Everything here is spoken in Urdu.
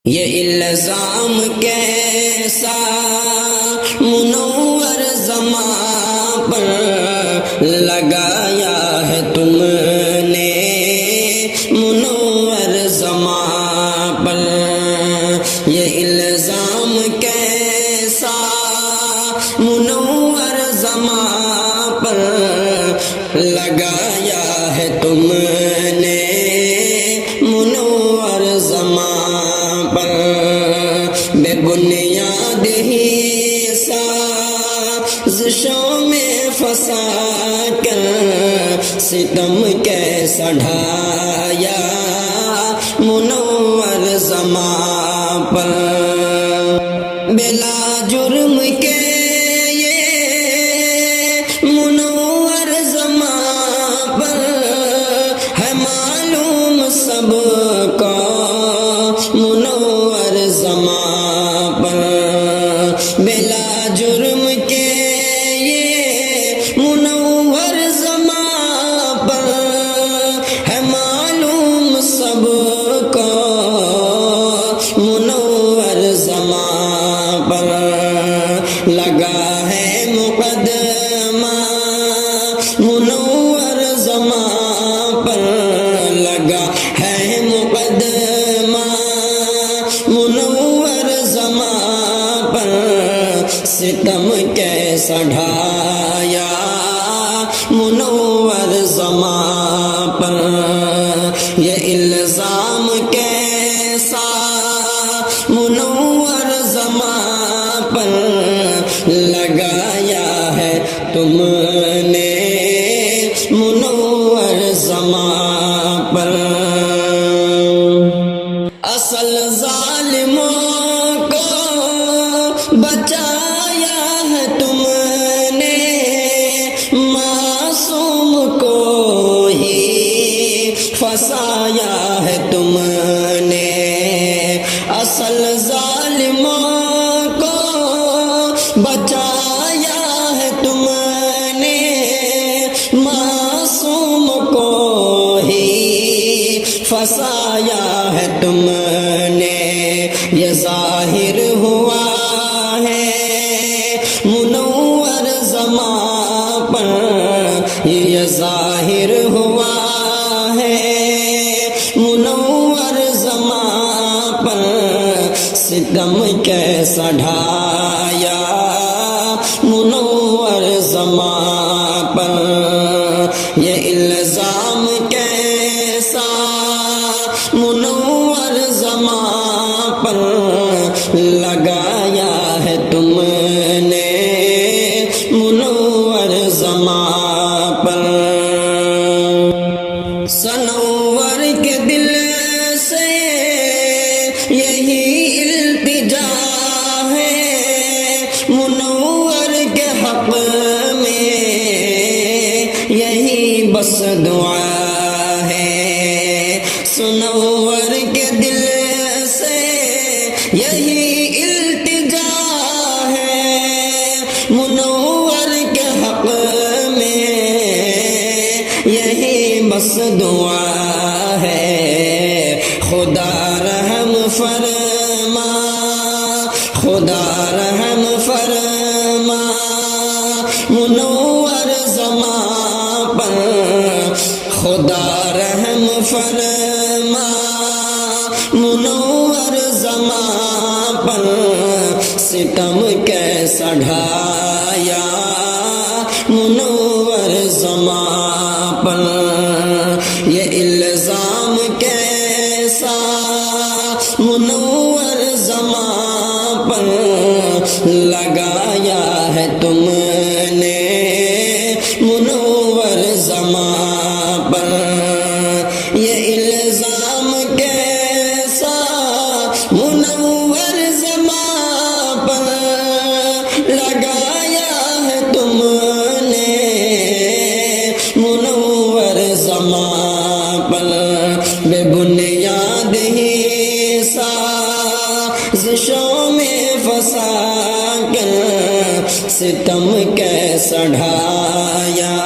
یہ الزام کیسا منور زماں پر لگایا ہے تم نے، منور زماں پر یہ الزام کیسا منور زماں پر لگایا ہے تم نے، منور زماں پر بے بنیاد ہی سازشوں میں پھنسا کر ستم کیسا ڈھایا منور زماں پر، بلا جرم کے یہ منور زماں پر ہے معلوم سب کو، منور زماں پر بلا جرم کے یہ منور زماں پر ہے معلوم سب کو، منور زماں پر لگا ہے مقدمہ، منور زماں پر لگا ہے مقدمہ، منور زماں پر ستم کیسا ڈھایا منور زماں پر، یہ الزام کیسا منور زماں پر لگایا ہے تم نے، منور زماں پر اصل ظالموں کو بچایا ہے تم نے، معصوم کو ہی پھنسایا ہے تم نے، اصل ظالموں کو بچایا ہے تم نے، معصوم کو ہی پھنسایا ہے تم نے، یہ ظاہر ہوا ہے منور زماں پر، یہ ظاہر ہوا ہے منور زماں پر، ستم کیسا ڈھایا منور زماں پر، یہ الزام کیسا منور زماں پر لگایا ہے تم نے، منور زماں پر سنور کے دل سے یہی التجا ہے، منور کے حق میں یہی بس دعا ہے، سنور کے دل سے یہی التجا ہے، منور کے حق میں یہی بس دعا ہے، خدا رحم فرما، خدا رحم فرما منور زماں پر، خدا رحم فرما منور زماں پر، ستم کیسا ڈھایا منور زماں پر، یہ الزام کیسا منور زماں پر لگایا ہے تم نے، منور زماں پر، یہ الزام کیسا منور زماں پر لگایا ہے تم نے، منور زماں پر بے بنیاد ہی سازشوں میں پھنسا کر ستم کیسا ڈھایا